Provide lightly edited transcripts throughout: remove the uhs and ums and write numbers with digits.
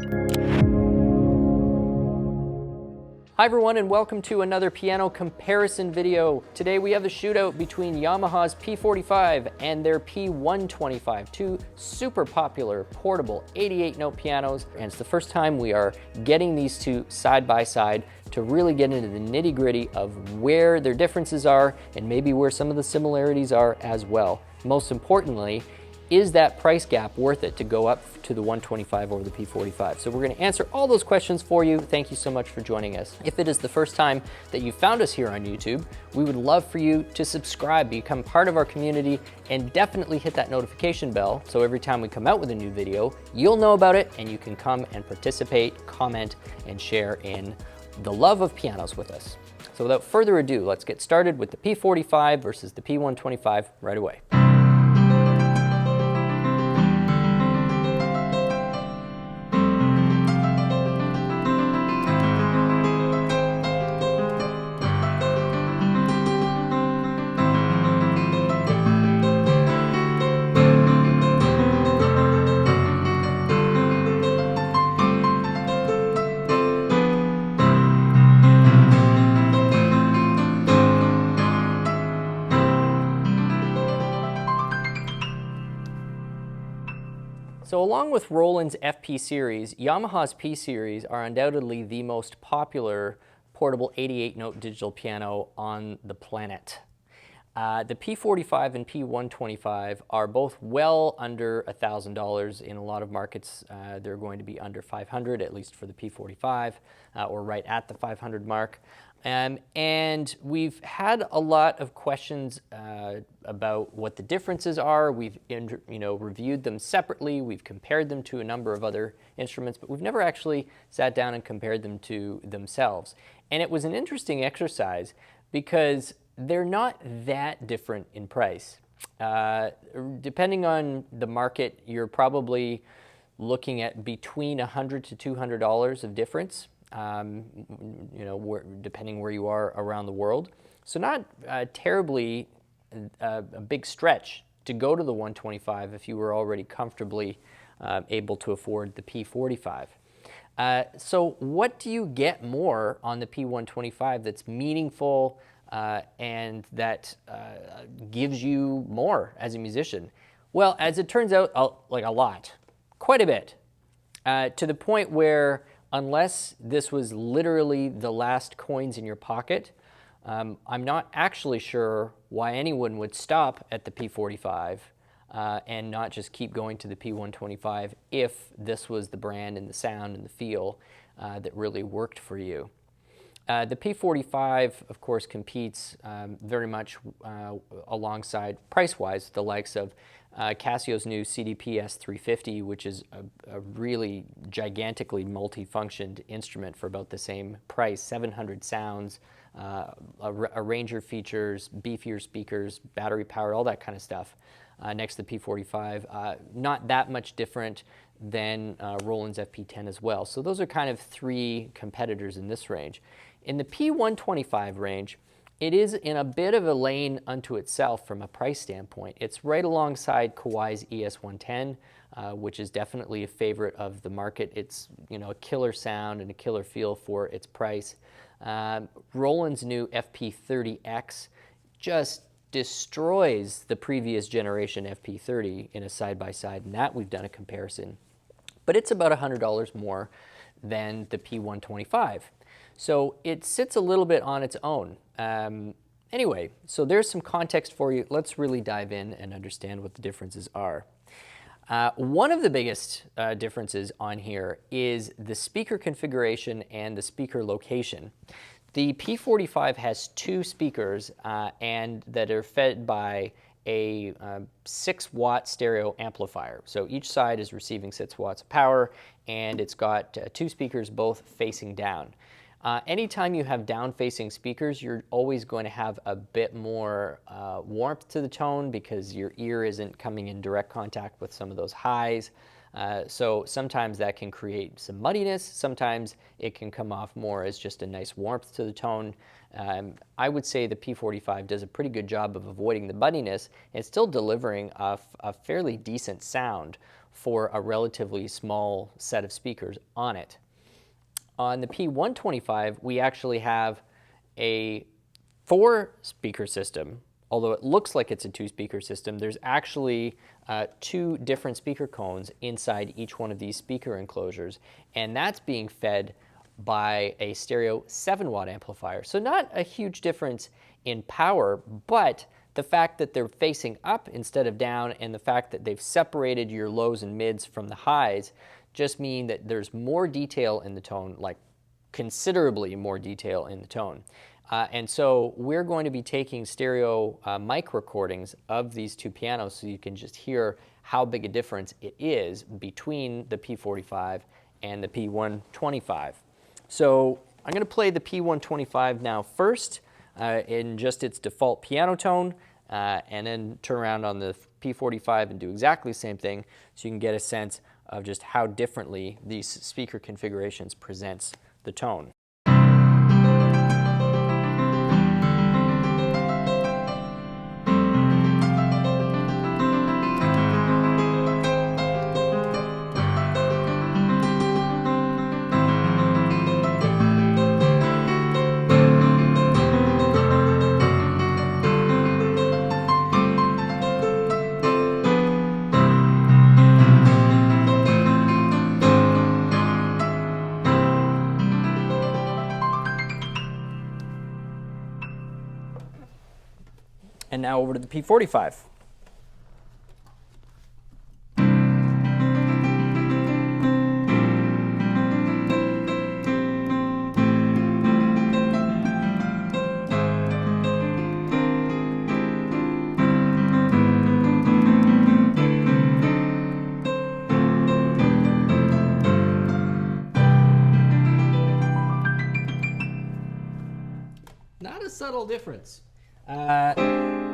Hi everyone, and welcome to another piano comparison video. Today we have a shootout between Yamaha's P45 and their P125, two super popular portable 88-note pianos, and it's the first time we are getting these two side by side to really get into the nitty-gritty of where their differences are and maybe where some of the similarities are as well. Most importantly, is that price gap worth it to go up to the 125 over the P45? So we're going to answer all those questions for you. Thank you so much for joining us. If it is the first time that you found us here on YouTube, we would love for you to subscribe, become part of our community, and definitely hit that notification bell so every time we come out with a new video, you'll know about it and you can come and participate, comment, and share in the love of pianos with us. So without further ado, let's get started with the P45 versus the P125 right away. So along with Roland's FP series, Yamaha's P series are undoubtedly the most popular portable 88-note digital piano on the planet. The P45 and P125 are both well under $1,000. In a lot of markets, they're going to be under $500, at least for the P45, or right at the $500 mark. And we've had a lot of questions about what the differences are. We've reviewed them separately. We've compared them to a number of other instruments, but we've never actually sat down and compared them to themselves. And it was an interesting exercise because they're not that different in price. Depending on the market, you're probably looking at between $100 to $200 of difference. Depending where you are around the world. So not terribly a big stretch to go to the 125 if you were already comfortably able to afford the P45. So what do you get more on the P125 that's meaningful and that gives you more as a musician? Well, as it turns out, like a lot, quite a bit, to the point where unless this was literally the last coins in your pocket, I'm not actually sure why anyone would stop at the P45 and not just keep going to the P125 if this was the brand and the sound and the feel that really worked for you. The P45, of course, competes very much alongside, price-wise, the likes of Casio's new CDP S350, which is a really gigantically multi-functioned instrument for about the same price, 700 sounds, a range of features, beefier speakers, battery powered, all that kind of stuff. Next to the P45, not that much different than Roland's FP10 as well. So those are kind of three competitors in this range. In the P125 range, it is in a bit of a lane unto itself from a price standpoint. It's right alongside Kawai's ES110, which is definitely a favorite of the market. It's a killer sound and a killer feel for its price. Roland's new FP30X just destroys the previous generation FP30 in a side-by-side, and that we've done a comparison. But it's about $100 more than the P125. So it sits a little bit on its own. Anyway, so there's some context for you. Let's really dive in and understand what the differences are. One of the biggest differences on here is the speaker configuration and the speaker location. The P45 has two speakers and that are fed by a 6-watt stereo amplifier. So each side is receiving 6 watts of power, and it's got two speakers both facing down. Anytime you have down-facing speakers, you're always going to have a bit more warmth to the tone because your ear isn't coming in direct contact with some of those highs. So sometimes that can create some muddiness. Sometimes it can come off more as just a nice warmth to the tone. I would say the P45 does a pretty good job of avoiding the muddiness and still delivering a fairly decent sound for a relatively small set of speakers on it. On the P125, we actually have a 4-speaker system. Although it looks like it's a 2-speaker system, there's actually 2 different speaker cones inside each one of these speaker enclosures, and that's being fed by a stereo 7-watt amplifier. So not a huge difference in power, but the fact that they're facing up instead of down and the fact that they've separated your lows and mids from the highs just mean that there's more detail in the tone, like considerably more detail in the tone. And so we're going to be taking stereo mic recordings of these 2 pianos so you can just hear how big a difference it is between the P45 and the P125. So I'm going to play the P125 now first in just its default piano tone, and then turn around on the P45 and do exactly the same thing so you can get a sense of just how differently these speaker configurations presents the tone. And now over to the P45. Not a subtle difference.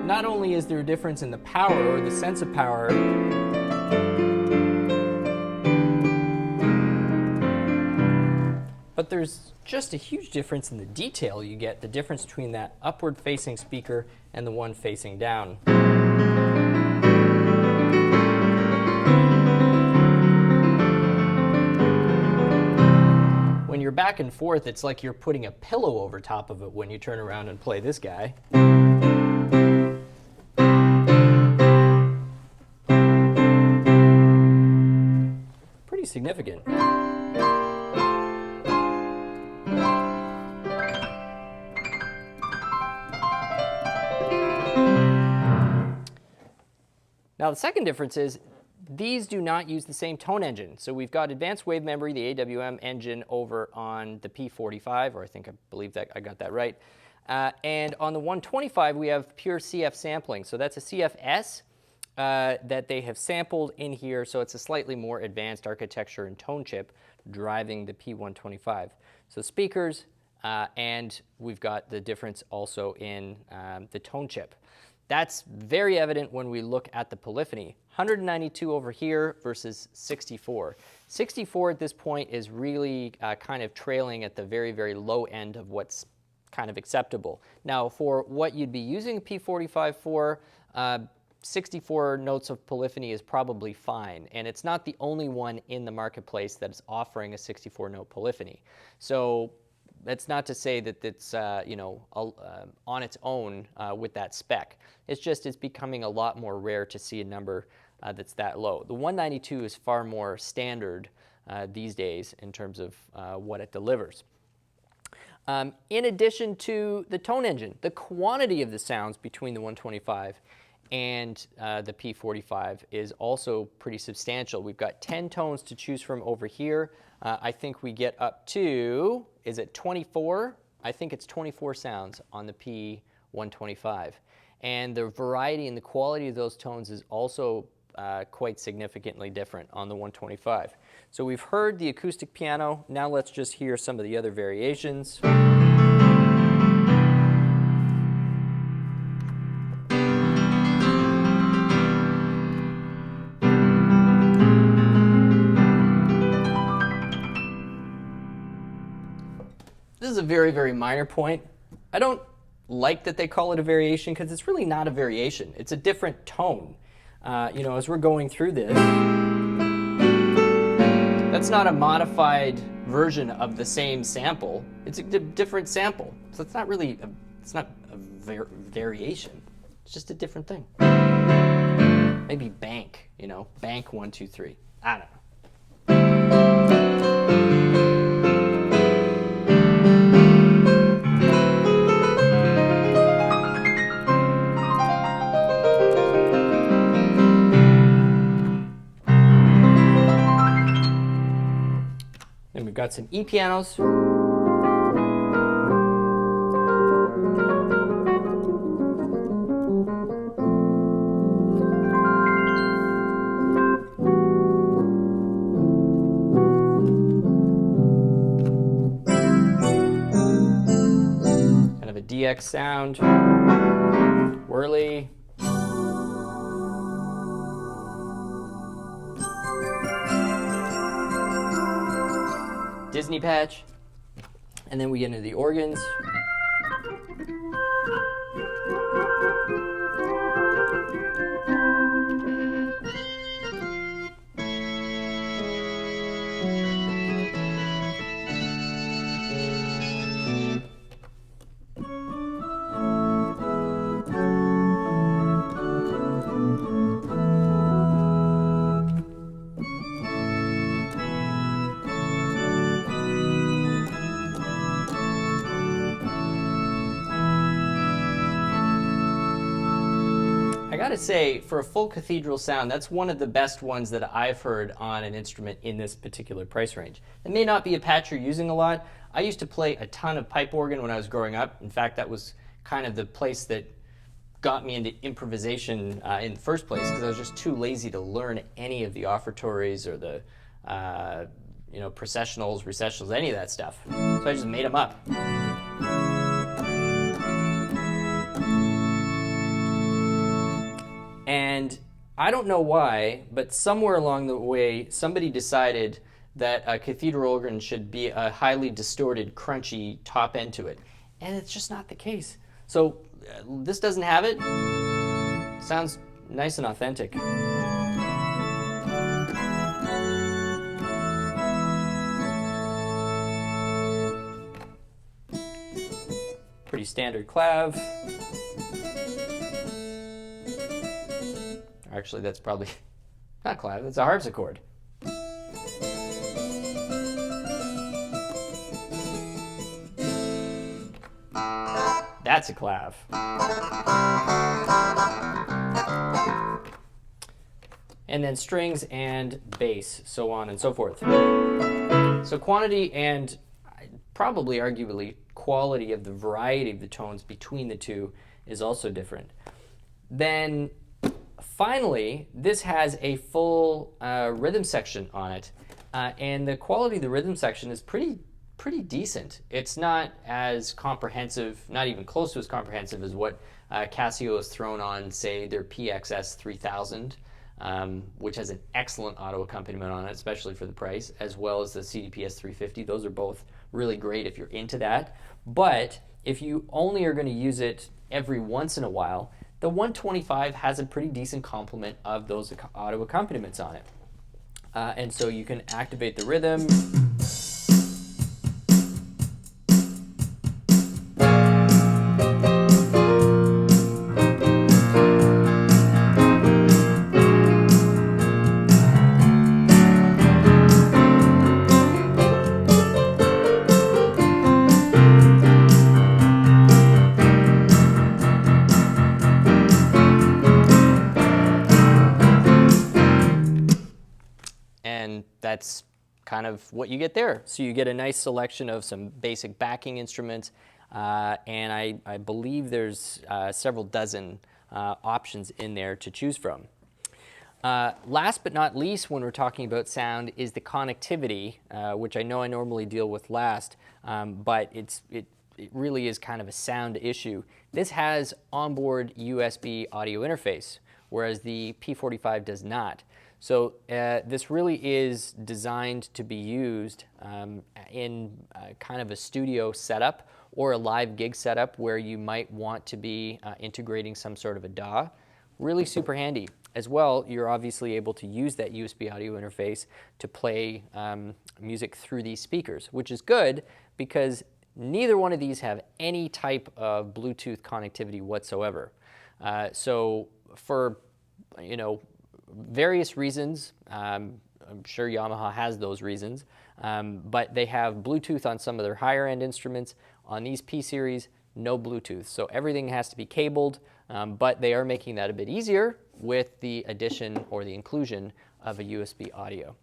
Not only is there a difference in the power or the sense of power, but there's just a huge difference in the detail you get, the difference between that upward facing speaker and the one facing down. When you're back and forth, it's like you're putting a pillow over top of it when you turn around and play this guy. Pretty significant. Now the second difference is these do not use the same tone engine. So we've got advanced wave memory, the AWM engine, over on the P45, or I believe that I got that right. And on the 125, we have pure CF sampling. So that's a CFS that they have sampled in here. So it's a slightly more advanced architecture and tone chip driving the P125. So speakers, and we've got the difference also in the tone chip. That's very evident when we look at the polyphony. 192 over here versus 64. 64 at this point is really kind of trailing at the very, very low end of what's kind of acceptable. Now, for what you'd be using a P45 for, 64 notes of polyphony is probably fine, and it's not the only one in the marketplace that is offering a 64-note polyphony. So that's not to say that it's on its own with that spec. It's just it's becoming a lot more rare to see a number that's that low. The 192 is far more standard these days in terms of what it delivers. In addition to the tone engine, the quantity of the sounds between the 125 and the P45 is also pretty substantial. We've got 10 tones to choose from over here. I think we get up to, is it 24? I think it's 24 sounds on the P125. And the variety and the quality of those tones is also quite significantly different on the 125. So we've heard the acoustic piano. Now let's just hear some of the other variations. This is a very, very minor point. I don't like that they call it a variation because it's really not a variation. It's a different tone. As we're going through this, That's not a modified version of the same sample. It's a different sample. So it's not really, it's not a variation. It's just a different thing. Maybe bank, you know, bank 1, 2, 3. I don't know. Then we've got some E pianos. Kind of a DX sound. Whirly. Disney patch, and then we get into the organs. I gotta say, for a full cathedral sound, that's one of the best ones that I've heard on an instrument in this particular price range. It may not be a patch you're using a lot. I used to play a ton of pipe organ when I was growing up. In fact, that was kind of the place that got me into improvisation in the first place, because I was just too lazy to learn any of the offertories or the you know, processionals, recessionals, any of that stuff. So I just made them up. And I don't know why, but somewhere along the way, somebody decided that a cathedral organ should be a highly distorted, crunchy top end to it. And it's just not the case. So this doesn't have it. Sounds nice and authentic. Pretty standard clav. Actually, that's probably not clav, that's a harpsichord. That's a clav. And then strings and bass, so on and so forth. So quantity and probably arguably quality of the variety of the tones between the two is also different. Then finally, this has a full rhythm section on it, and the quality of the rhythm section is pretty decent. It's not as comprehensive, not even close to as comprehensive as what Casio has thrown on, say, their PXS 3000, which has an excellent auto accompaniment on it, especially for the price, as well as the CDPS 350. Those are both really great if you're into that. But if you only are going to use it every once in a while, the 125 has a pretty decent complement of those auto accompaniments on it. And so you can activate the rhythm. And that's kind of what you get there. So you get a nice selection of some basic backing instruments, and I believe there's several dozen options in there to choose from. Last but not least, when we're talking about sound, is the connectivity, which I know I normally deal with last, but it really is kind of a sound issue. This has onboard USB audio interface, whereas the P45 does not. So this really is designed to be used in kind of a studio setup or a live gig setup where you might want to be integrating some sort of a DAW really super handy. As well, you're obviously able to use that USB audio interface to play music through these speakers, which is good because neither one of these have any type of Bluetooth connectivity whatsoever. So for, various reasons, I'm sure Yamaha has those reasons, but they have Bluetooth on some of their higher end instruments. On these P series, no Bluetooth. So everything has to be cabled, but they are making that a bit easier with the addition or the inclusion of a USB audio.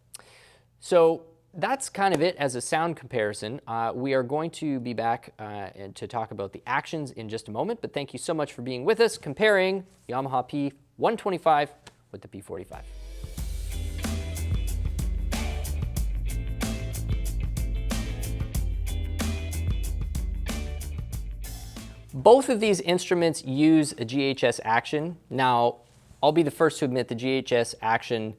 So that's kind of it as a sound comparison. We are going to be back to talk about the actions in just a moment, but thank you so much for being with us comparing Yamaha P125 with the P45. Both of these instruments use a GHS action. Now, I'll be the first to admit the GHS action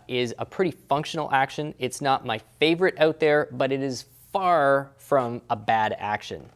is a pretty functional action. It's not my favorite out there, but it is far from a bad action.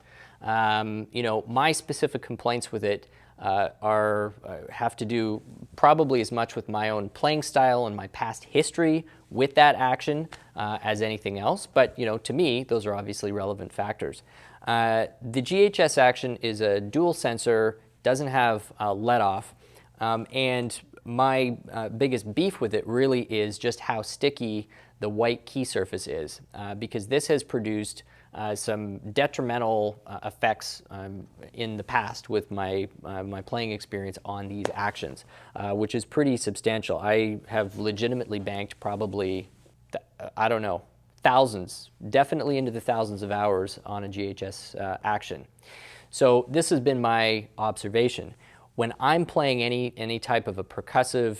My specific complaints with it have to do probably as much with my own playing style and my past history with that action as anything else. But to me, those are obviously relevant factors. The GHS action is a dual sensor, doesn't have let off, and my biggest beef with it really is just how sticky the white key surface is, because this has produced some detrimental effects in the past with my playing experience on these actions, which is pretty substantial. I have legitimately banked probably, I don't know, thousands, definitely into the thousands of hours on a GHS action. So this has been my observation. When I'm playing any type of a percussive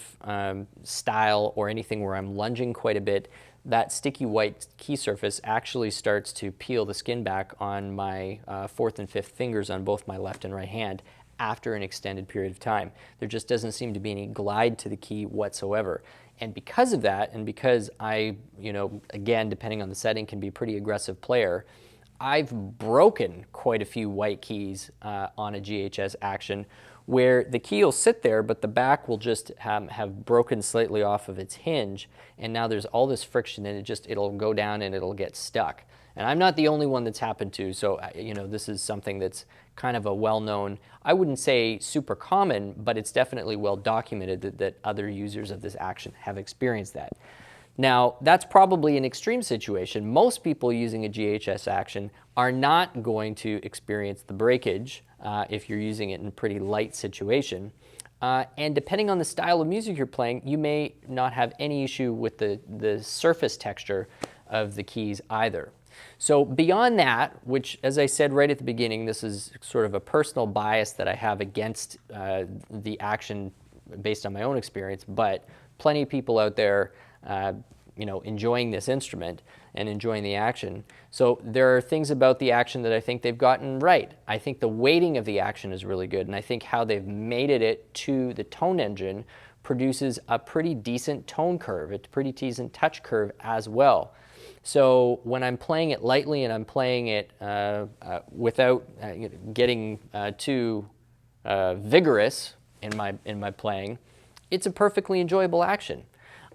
style or anything where I'm lunging quite a bit, that sticky white key surface actually starts to peel the skin back on my fourth and fifth fingers on both my left and right hand after an extended period of time. There just doesn't seem to be any glide to the key whatsoever. And because of that, and because I, again, depending on the setting, can be a pretty aggressive player, I've broken quite a few white keys on a GHS action where the key will sit there, but the back will just have broken slightly off of its hinge, and now there's all this friction, and it'll go down and it'll get stuck. And I'm not the only one that's happened to, so this is something that's kind of a well-known, I wouldn't say super common, but it's definitely well documented that other users of this action have experienced that. Now, that's probably an extreme situation. Most people using a GHS action are not going to experience the breakage if you're using it in a pretty light situation. And depending on the style of music you're playing, you may not have any issue with the surface texture of the keys either. So beyond that, which, as I said right at the beginning, this is sort of a personal bias that I have against the action based on my own experience, but plenty of people out there enjoying this instrument and enjoying the action. So there are things about the action that I think they've gotten right. I think the weighting of the action is really good, and I think how they've mated it to the tone engine produces a pretty decent tone curve, a pretty decent touch curve as well. So when I'm playing it lightly and I'm playing it without getting too vigorous in my playing, it's a perfectly enjoyable action.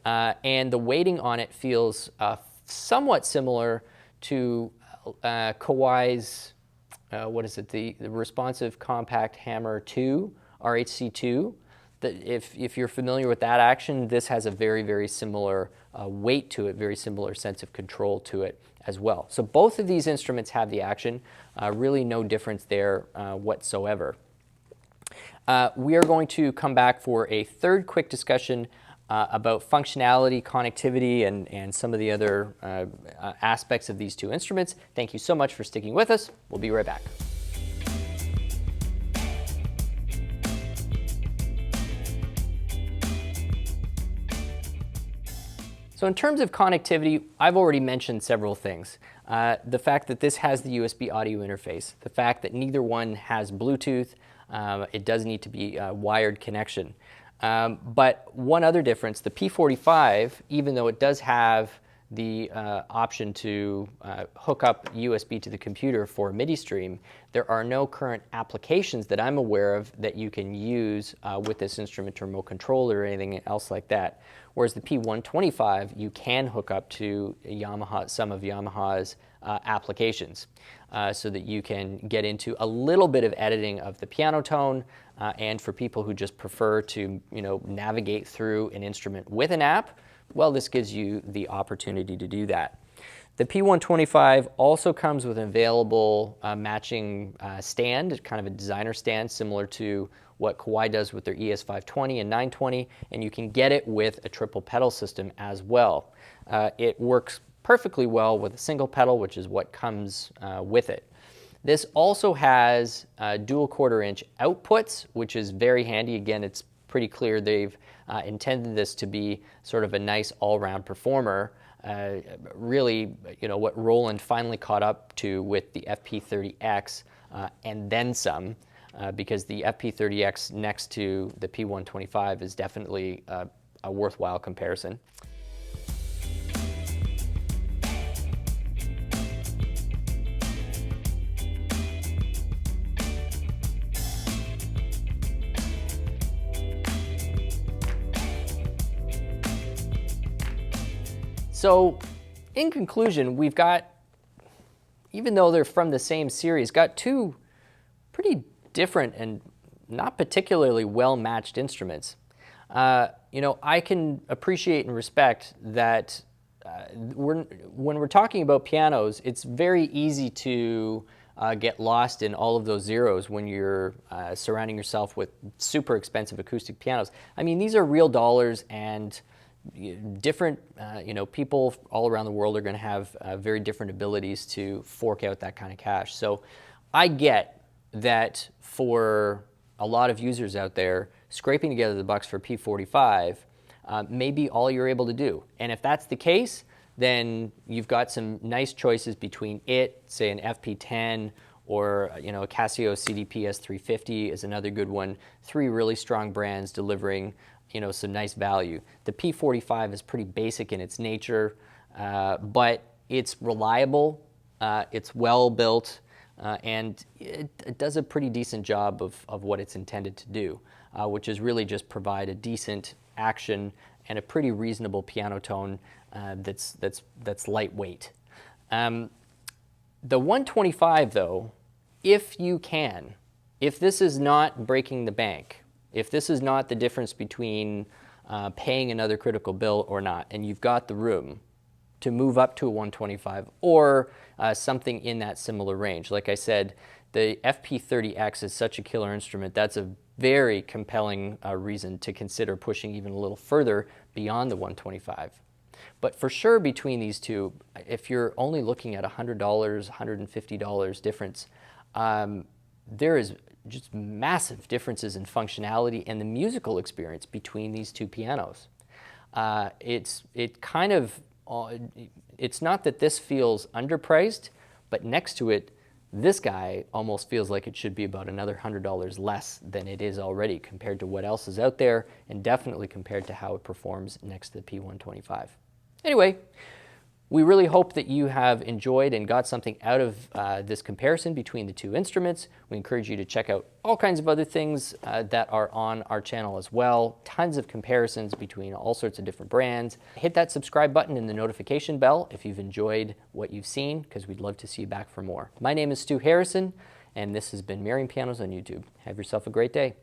And the weighting on it feels somewhat similar to Kawai's, the Responsive Compact Hammer 2, RHC2. If you're familiar with that action, this has a very, very similar weight to it, very similar sense of control to it as well. So both of these instruments have the action, really no difference there whatsoever. We are going to come back for a third quick discussion about functionality, connectivity, and some of the other aspects of these two instruments. Thank you so much for sticking with us. We'll be right back. So in terms of connectivity, I've already mentioned several things. The fact that this has the USB audio interface, the fact that neither one has Bluetooth, it does need to be a wired connection. But one other difference, the P45, even though it does have the option to hook up USB to the computer for a MIDI stream, there are no current applications that I'm aware of that you can use with this instrument remote controller or anything else like that. Whereas the P125, you can hook up to some of Yamaha's applications so that you can get into a little bit of editing of the piano tone, and for people who just prefer to navigate through an instrument with an app, well, this gives you the opportunity to do that. The P125 also comes with an available matching stand, kind of a designer stand similar to what Kawai does with their ES520 and 920, and you can get it with a triple pedal system as well. It works perfectly well with a single pedal, which is what comes with it. This also has dual 1/4 inch outputs, which is very handy. Again, it's pretty clear they've intended this to be sort of a nice all-round performer. Really, what Roland finally caught up to with the FP30X and then some, because the FP30X next to the P125 is definitely a worthwhile comparison. So, in conclusion, we've got, even though they're from the same series, got two pretty different and not particularly well-matched instruments. I can appreciate and respect that when we're talking about pianos, it's very easy to get lost in all of those zeros when you're surrounding yourself with super expensive acoustic pianos. I mean, these are real dollars, and different people all around the world are going to have very different abilities to fork out that kind of cash. So I get that for a lot of users out there, scraping together the bucks for P45 may be all you're able to do. And if that's the case, then you've got some nice choices between it, say an FP10, or a Casio CDP S350 is another good one. 3 really strong brands delivering some nice value. The P45 is pretty basic in its nature, but it's reliable, it's well built, and it does a pretty decent job of what it's intended to do, which is really just provide a decent action and a pretty reasonable piano tone that's lightweight. The 125 though, if this is not breaking the bank, if this is not the difference between paying another critical bill or not, and you've got the room to move up to a 125 or something in that similar range. Like I said, the FP30X is such a killer instrument. That's a very compelling reason to consider pushing even a little further beyond the 125. But for sure, between these two, if you're only looking at $100, $150 difference, there is just massive differences in functionality and the musical experience between these two pianos. It's not that this feels underpriced, but next to it, this guy almost feels like it should be about another $100 less than it is already compared to what else is out there, and definitely compared to how it performs next to the P125. Anyway, we really hope that you have enjoyed and got something out of this comparison between the two instruments. We encourage you to check out all kinds of other things that are on our channel as well. Tons of comparisons between all sorts of different brands. Hit that subscribe button and the notification bell if you've enjoyed what you've seen, because we'd love to see you back for more. My name is Stu Harrison, and this has been Merriam Pianos on YouTube. Have yourself a great day.